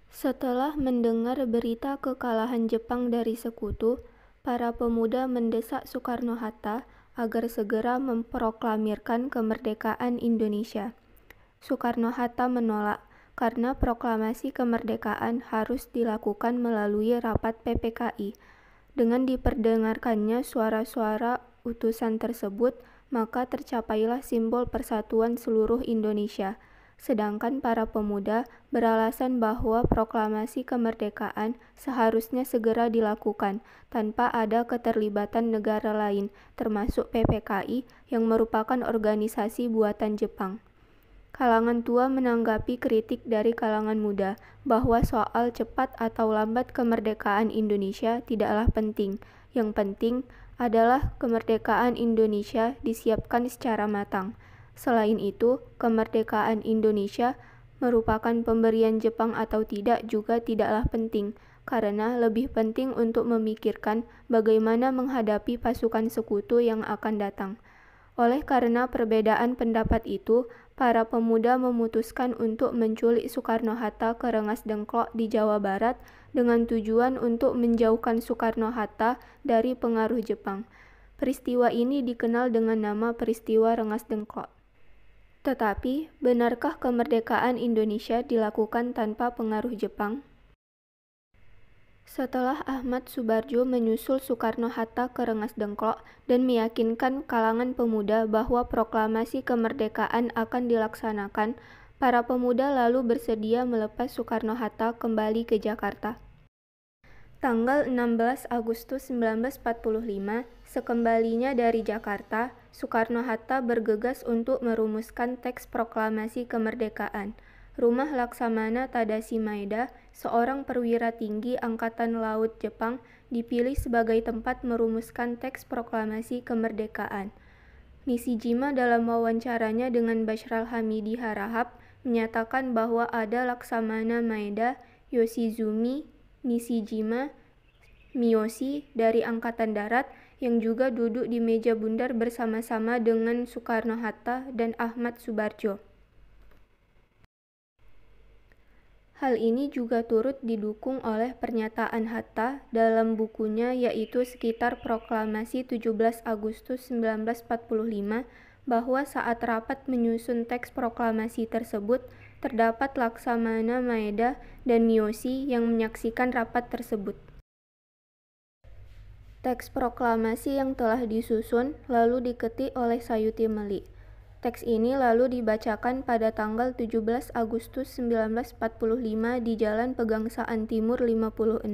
Setelah mendengar berita kekalahan Jepang dari sekutu, para pemuda mendesak Soekarno-Hatta agar segera memproklamirkan kemerdekaan Indonesia. Soekarno-Hatta menolak karena proklamasi kemerdekaan harus dilakukan melalui rapat PPKI. Dengan diperdengarkannya suara-suara utusan tersebut, maka tercapailah simbol persatuan seluruh Indonesia. Sedangkan para pemuda beralasan bahwa proklamasi kemerdekaan seharusnya segera dilakukan tanpa ada keterlibatan negara lain, termasuk PPKI yang merupakan organisasi buatan Jepang. Kalangan tua menanggapi kritik dari kalangan muda bahwa soal cepat atau lambat kemerdekaan Indonesia tidaklah penting. Yang penting adalah kemerdekaan Indonesia disiapkan secara matang. Selain itu, kemerdekaan Indonesia merupakan pemberian Jepang atau tidak juga tidaklah penting, karena lebih penting untuk memikirkan bagaimana menghadapi pasukan sekutu yang akan datang. Oleh karena perbedaan pendapat itu, para pemuda memutuskan untuk menculik Soekarno-Hatta ke Rengas Dengklok di Jawa Barat dengan tujuan untuk menjauhkan Soekarno-Hatta dari pengaruh Jepang. Peristiwa ini dikenal dengan nama peristiwa Rengas Dengklok. Tetapi, benarkah kemerdekaan Indonesia dilakukan tanpa pengaruh Jepang? Setelah Ahmad Subarjo menyusul Soekarno-Hatta ke Rengas Dengklok dan meyakinkan kalangan pemuda bahwa proklamasi kemerdekaan akan dilaksanakan, para pemuda lalu bersedia melepas Soekarno-Hatta kembali ke Jakarta. Tanggal 16 Agustus 1945, sekembalinya dari Jakarta, Soekarno-Hatta bergegas untuk merumuskan teks proklamasi kemerdekaan. Rumah Laksamana Tadashi Maeda, seorang perwira tinggi Angkatan Laut Jepang, dipilih sebagai tempat merumuskan teks proklamasi kemerdekaan. Nishijima dalam wawancaranya dengan Bashral Hamidi Harahap menyatakan bahwa ada Laksamana Maeda, Yoshizumi, Nishijima, Miyoshi dari Angkatan Darat yang juga duduk di meja bundar bersama-sama dengan Soekarno-Hatta dan Ahmad Subarjo. Hal ini juga turut didukung oleh pernyataan Hatta dalam bukunya yaitu sekitar proklamasi 17 Agustus 1945 bahwa saat rapat menyusun teks proklamasi tersebut, terdapat Laksamana Maeda dan Miyoshi yang menyaksikan rapat tersebut. Teks proklamasi yang telah disusun lalu diketik oleh Sayuti Meli. Teks ini lalu dibacakan pada tanggal 17 Agustus 1945 di Jalan Pegangsaan Timur 56,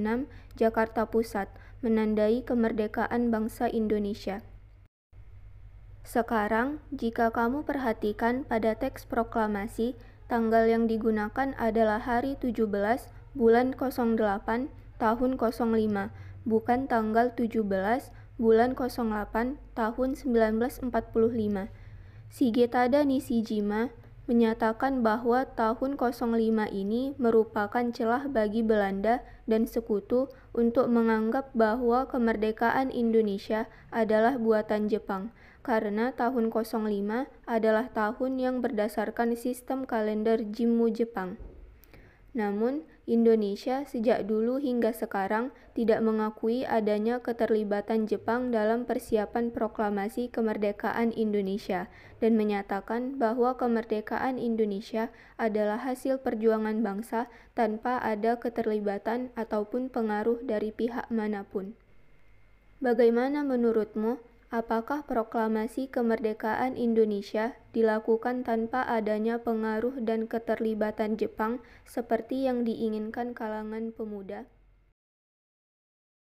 Jakarta Pusat, menandai kemerdekaan bangsa Indonesia. Sekarang, jika kamu perhatikan pada teks proklamasi, tanggal yang digunakan adalah hari 17 bulan 08 tahun 05, bukan tanggal 17 bulan 08 tahun 1945. Shigetada Nishijima menyatakan bahwa tahun 05 ini merupakan celah bagi Belanda dan sekutu untuk menganggap bahwa kemerdekaan Indonesia adalah buatan Jepang, karena tahun 05 adalah tahun yang berdasarkan sistem kalender Jimmu Jepang. Namun, Indonesia sejak dulu hingga sekarang tidak mengakui adanya keterlibatan Jepang dalam persiapan proklamasi kemerdekaan Indonesia dan menyatakan bahwa kemerdekaan Indonesia adalah hasil perjuangan bangsa tanpa ada keterlibatan ataupun pengaruh dari pihak manapun. Bagaimana menurutmu? Apakah proklamasi kemerdekaan Indonesia dilakukan tanpa adanya pengaruh dan keterlibatan Jepang seperti yang diinginkan kalangan pemuda?